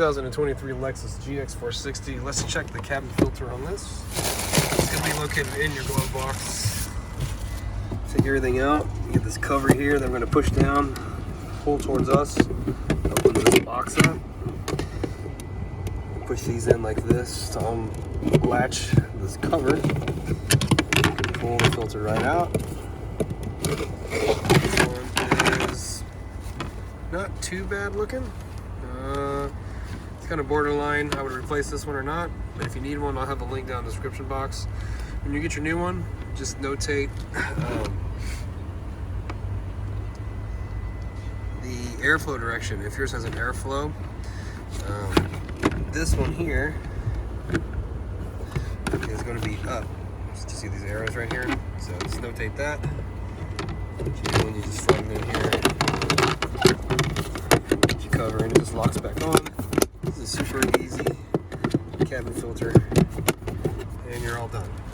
2023 Lexus gx460. Let's check the cabin filter on this. It's going to be located in your glove box. Take everything out. You get this cover here that we're going to push down, pull towards us, open this box up, push these in like this to unlatch this cover. Pull the filter right out. This one is not too bad looking. It's kind of borderline. I would replace this one or not, but if you need one, I'll have a link down in the description box. When you get your new one, just notate the airflow direction. If yours has an airflow, this one here is going to be up. Just to see these arrows right here, so just notate that. And you just slide it in here, put your cover, and it just locks back on. This is super easy cabin filter, and you're all done.